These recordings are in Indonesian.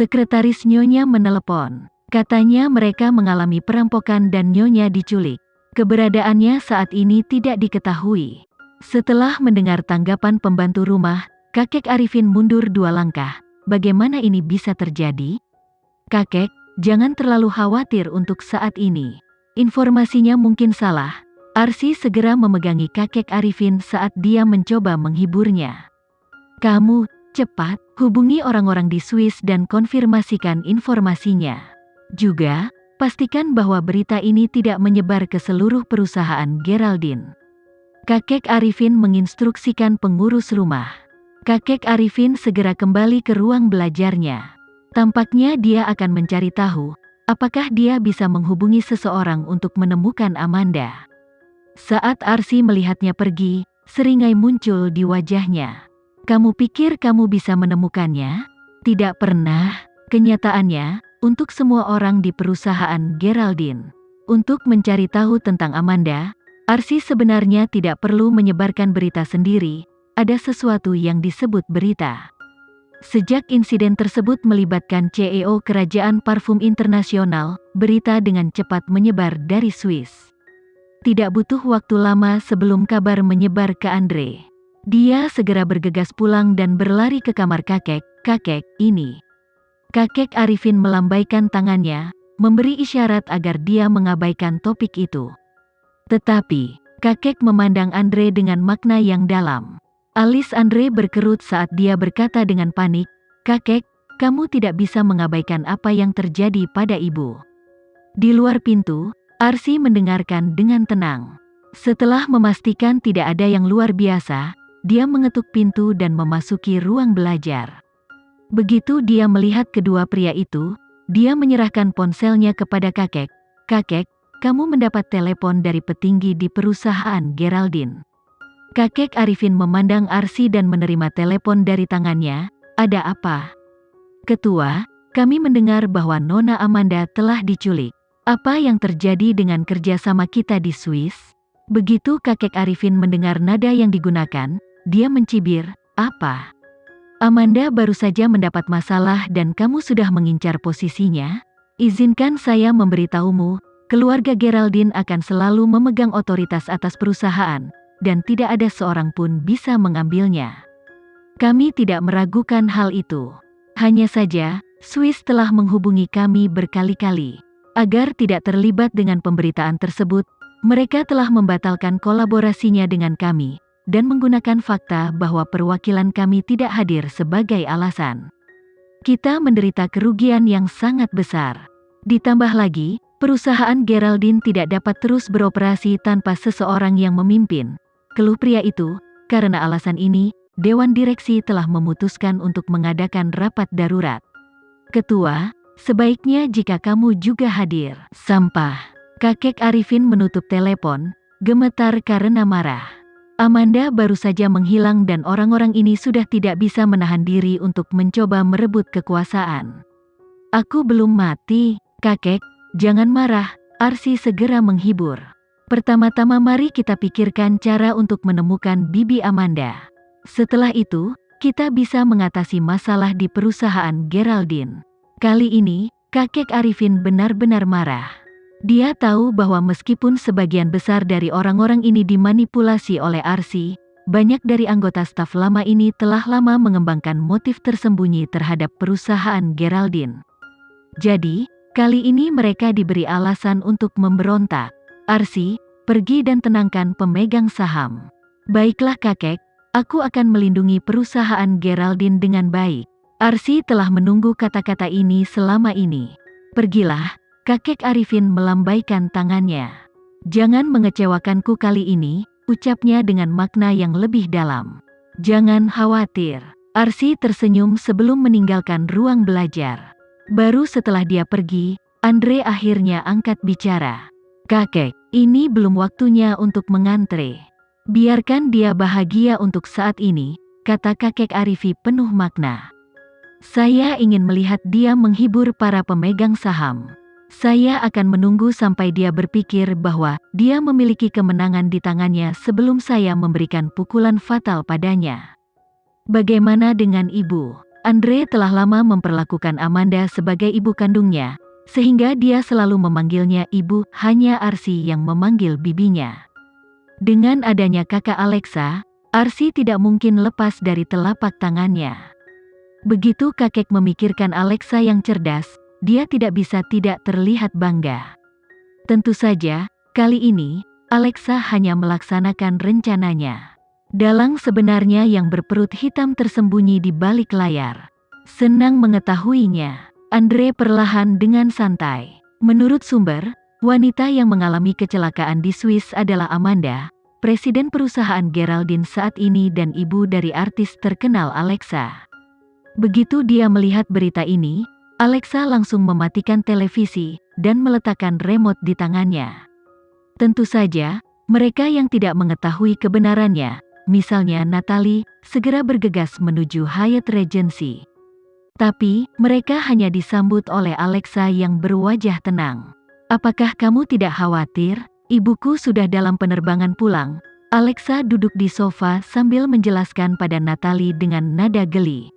Sekretaris Nyonya menelepon. Katanya mereka mengalami perampokan dan Nyonya diculik. Keberadaannya saat ini tidak diketahui. Setelah mendengar tanggapan pembantu rumah, kakek Arifin mundur 2 langkah. Bagaimana ini bisa terjadi? Kakek, jangan terlalu khawatir untuk saat ini. Informasinya mungkin salah. Arsy segera memegangi kakek Arifin saat dia mencoba menghiburnya. Kamu, cepat, hubungi orang-orang di Swiss dan konfirmasikan informasinya. Juga, pastikan bahwa berita ini tidak menyebar ke seluruh perusahaan Geraldine. Kakek Arifin menginstruksikan pengurus rumah. Kakek Arifin segera kembali ke ruang belajarnya. Tampaknya dia akan mencari tahu, apakah dia bisa menghubungi seseorang untuk menemukan Amanda. Saat Arsy melihatnya pergi, seringai muncul di wajahnya. Kamu pikir kamu bisa menemukannya? Tidak pernah. Kenyataannya, untuk semua orang di perusahaan Geraldine. Untuk mencari tahu tentang Amanda, Arsy sebenarnya tidak perlu menyebarkan berita sendiri, ada sesuatu yang disebut berita. Sejak insiden tersebut melibatkan CEO Kerajaan Parfum Internasional, berita dengan cepat menyebar dari Swiss. Tidak butuh waktu lama sebelum kabar menyebar ke Andre. Dia segera bergegas pulang dan berlari ke kamar kakek. Kakek, ini. Kakek Arifin melambaikan tangannya, memberi isyarat agar dia mengabaikan topik itu. Tetapi, kakek memandang Andre dengan makna yang dalam. Alis Andre berkerut saat dia berkata dengan panik, "Kakek, kamu tidak bisa mengabaikan apa yang terjadi pada ibu." Di luar pintu, Arsy mendengarkan dengan tenang. Setelah memastikan tidak ada yang luar biasa, dia mengetuk pintu dan memasuki ruang belajar. Begitu dia melihat kedua pria itu, dia menyerahkan ponselnya kepada kakek. "Kakek, kamu mendapat telepon dari petinggi di perusahaan Geraldine." Kakek Arifin memandang Arsy dan menerima telepon dari tangannya. "Ada apa?" "Ketua, kami mendengar bahwa Nona Amanda telah diculik. Apa yang terjadi dengan kerjasama kita di Swiss?" Begitu kakek Arifin mendengar nada yang digunakan, dia mencibir, "Apa? Amanda baru saja mendapat masalah dan kamu sudah mengincar posisinya? Izinkan saya memberitahumu, keluarga Geraldine akan selalu memegang otoritas atas perusahaan, dan tidak ada seorang pun bisa mengambilnya. Kami tidak meragukan hal itu. Hanya saja, Swiss telah menghubungi kami berkali-kali. Agar tidak terlibat dengan pemberitaan tersebut, mereka telah membatalkan kolaborasinya dengan kami, dan menggunakan fakta bahwa perwakilan kami tidak hadir sebagai alasan. Kita menderita kerugian yang sangat besar. Ditambah lagi, perusahaan Geraldine tidak dapat terus beroperasi tanpa seseorang yang memimpin," keluh pria itu. "Karena alasan ini, Dewan Direksi telah memutuskan untuk mengadakan rapat darurat. Ketua, sebaiknya jika kamu juga hadir." "Sampah." Kakek Arifin menutup telepon, gemetar karena marah. Amanda baru saja menghilang dan orang-orang ini sudah tidak bisa menahan diri untuk mencoba merebut kekuasaan. "Aku belum mati, kakek, jangan marah." Arsy segera menghibur. "Pertama-tama mari kita pikirkan cara untuk menemukan Bibi Amanda. Setelah itu, kita bisa mengatasi masalah di perusahaan Geraldine." Kali ini, kakek Arifin benar-benar marah. Dia tahu bahwa meskipun sebagian besar dari orang-orang ini dimanipulasi oleh Arsy, banyak dari anggota staf lama ini telah lama mengembangkan motif tersembunyi terhadap perusahaan Geraldine. Jadi, kali ini mereka diberi alasan untuk memberontak. "Arsy, pergi dan tenangkan pemegang saham." "Baiklah kakek, aku akan melindungi perusahaan Geraldine dengan baik." Arsy telah menunggu kata-kata ini selama ini. "Pergilah." Kakek Arifin melambaikan tangannya. "Jangan mengecewakanku kali ini," ucapnya dengan makna yang lebih dalam. "Jangan khawatir." Arsy tersenyum sebelum meninggalkan ruang belajar. Baru setelah dia pergi, Andre akhirnya angkat bicara. "Kakek, ini belum waktunya untuk mengantre. Biarkan dia bahagia untuk saat ini," kata kakek Arifi penuh makna. "Saya ingin melihat dia menghibur para pemegang saham. Saya akan menunggu sampai dia berpikir bahwa dia memiliki kemenangan di tangannya sebelum saya memberikan pukulan fatal padanya." "Bagaimana dengan ibu?" Andre telah lama memperlakukan Amanda sebagai ibu kandungnya, sehingga dia selalu memanggilnya ibu, hanya Arsy yang memanggil bibinya. Dengan adanya kakak Alexa, Arsy tidak mungkin lepas dari telapak tangannya. Begitu kakek memikirkan Alexa yang cerdas, dia tidak bisa tidak terlihat bangga. Tentu saja, kali ini, Alexa hanya melaksanakan rencananya. Dalang sebenarnya yang berperut hitam tersembunyi di balik layar. Senang mengetahuinya, Andre perlahan dengan santai. Menurut sumber, wanita yang mengalami kecelakaan di Swiss adalah Amanda, presiden perusahaan Geraldine saat ini dan ibu dari artis terkenal Alexa. Begitu dia melihat berita ini, Alexa langsung mematikan televisi dan meletakkan remote di tangannya. Tentu saja, mereka yang tidak mengetahui kebenarannya, misalnya Natalie, segera bergegas menuju Hyatt Regency. Tapi, mereka hanya disambut oleh Alexa yang berwajah tenang. "Apakah kamu tidak khawatir? Ibuku sudah dalam penerbangan pulang." Alexa duduk di sofa sambil menjelaskan pada Natalie dengan nada geli.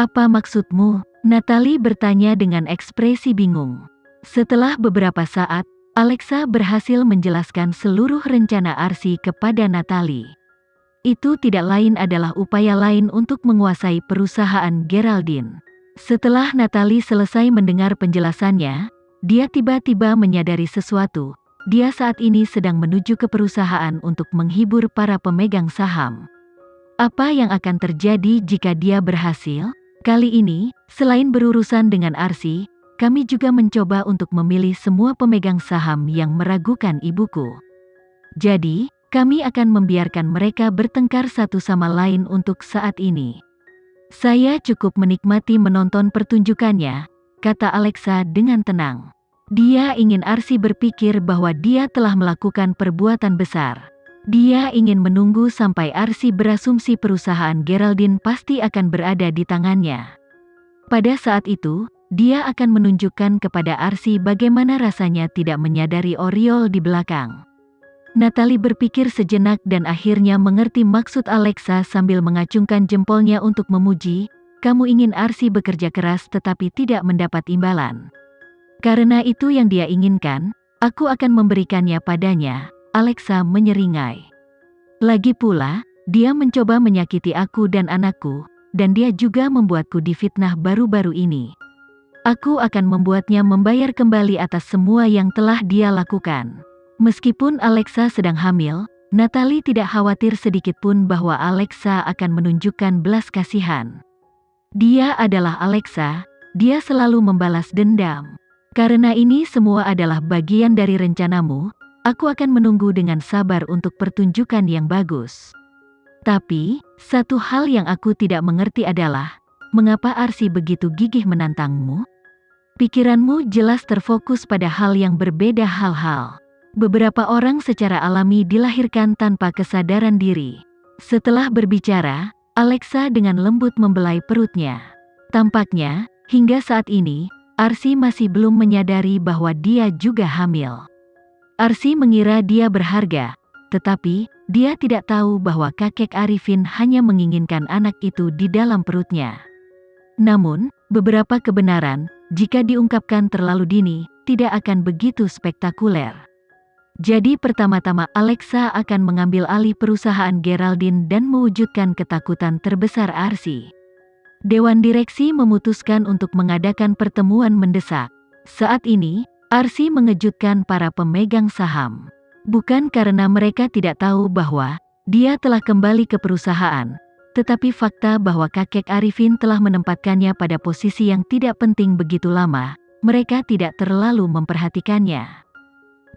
"Apa maksudmu?" Natalie bertanya dengan ekspresi bingung. Setelah beberapa saat, Alexa berhasil menjelaskan seluruh rencana Arsy kepada Natalie. Itu tidak lain adalah upaya lain untuk menguasai perusahaan Geraldine. Setelah Natalie selesai mendengar penjelasannya, dia tiba-tiba menyadari sesuatu. Dia saat ini sedang menuju ke perusahaan untuk menghibur para pemegang saham. Apa yang akan terjadi jika dia berhasil? Kali ini, selain berurusan dengan Arsy, kami juga mencoba untuk memilih semua pemegang saham yang meragukan ibuku. Jadi, kami akan membiarkan mereka bertengkar satu sama lain untuk saat ini. Saya cukup menikmati menonton pertunjukannya, kata Alexa dengan tenang. Dia ingin Arsy berpikir bahwa dia telah melakukan perbuatan besar. Dia ingin menunggu sampai Arsy berasumsi perusahaan Geraldine pasti akan berada di tangannya. Pada saat itu, dia akan menunjukkan kepada Arsy bagaimana rasanya tidak menyadari Oriol di belakang. Natalie berpikir sejenak dan akhirnya mengerti maksud Alexa sambil mengacungkan jempolnya untuk memuji. "Kamu ingin Arsy bekerja keras tetapi tidak mendapat imbalan. Karena itu yang dia inginkan, aku akan memberikannya padanya." Alexa menyeringai. "Lagi pula, dia mencoba menyakiti aku dan anakku, dan dia juga membuatku difitnah baru-baru ini. Aku akan membuatnya membayar kembali atas semua yang telah dia lakukan." Meskipun Alexa sedang hamil, Natalie tidak khawatir sedikitpun bahwa Alexa akan menunjukkan belas kasihan. Dia adalah Alexa, dia selalu membalas dendam. "Karena ini semua adalah bagian dari rencanamu, aku akan menunggu dengan sabar untuk pertunjukan yang bagus. Tapi, satu hal yang aku tidak mengerti adalah, mengapa Arsy begitu gigih menantangmu? Pikiranmu jelas terfokus pada hal yang berbeda hal-hal. Beberapa orang secara alami dilahirkan tanpa kesadaran diri." Setelah berbicara, Alexa dengan lembut membelai perutnya. Tampaknya, hingga saat ini, Arsy masih belum menyadari bahwa dia juga hamil. Arsy mengira dia berharga, tetapi dia tidak tahu bahwa kakek Arifin hanya menginginkan anak itu di dalam perutnya. Namun, beberapa kebenaran, jika diungkapkan terlalu dini, tidak akan begitu spektakuler. Jadi pertama-tama Alexa akan mengambil alih perusahaan Geraldine dan mewujudkan ketakutan terbesar Arsy. Dewan direksi memutuskan untuk mengadakan pertemuan mendesak. Saat ini, Arsy mengejutkan para pemegang saham. Bukan karena mereka tidak tahu bahwa dia telah kembali ke perusahaan, tetapi fakta bahwa kakek Arifin telah menempatkannya pada posisi yang tidak penting begitu lama, mereka tidak terlalu memperhatikannya.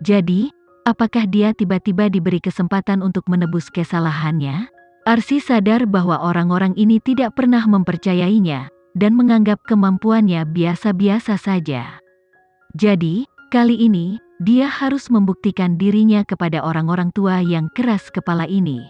Jadi, apakah dia tiba-tiba diberi kesempatan untuk menebus kesalahannya? Arsy sadar bahwa orang-orang ini tidak pernah mempercayainya, dan menganggap kemampuannya biasa-biasa saja. Jadi, kali ini, dia harus membuktikan dirinya kepada orang-orang tua yang keras kepala ini.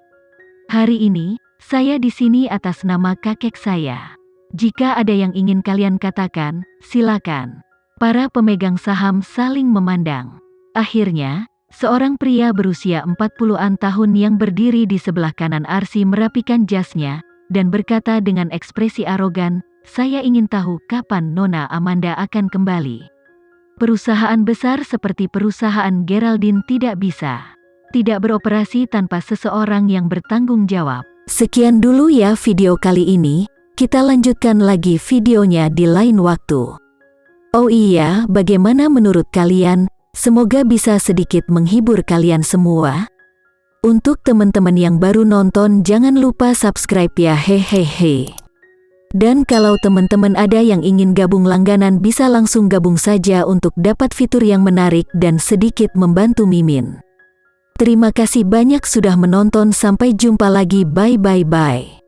"Hari ini, saya di sini atas nama kakek saya. Jika ada yang ingin kalian katakan, silakan." Para pemegang saham saling memandang. Akhirnya, seorang pria berusia 40-an tahun yang berdiri di sebelah kanan Arsy merapikan jasnya, dan berkata dengan ekspresi arogan, Saya ingin tahu kapan Nona Amanda akan kembali. Perusahaan besar seperti perusahaan Geraldine tidak beroperasi tanpa seseorang yang bertanggung jawab. Sekian dulu ya video kali ini, kita lanjutkan lagi videonya di lain waktu. Oh iya, bagaimana menurut kalian? Semoga bisa sedikit menghibur kalian semua. Untuk teman-teman yang baru nonton, jangan lupa subscribe ya, hehehe. Dan kalau teman-teman ada yang ingin gabung langganan, bisa langsung gabung saja untuk dapat fitur yang menarik dan sedikit membantu Mimin. Terima kasih banyak sudah menonton, sampai jumpa lagi, bye.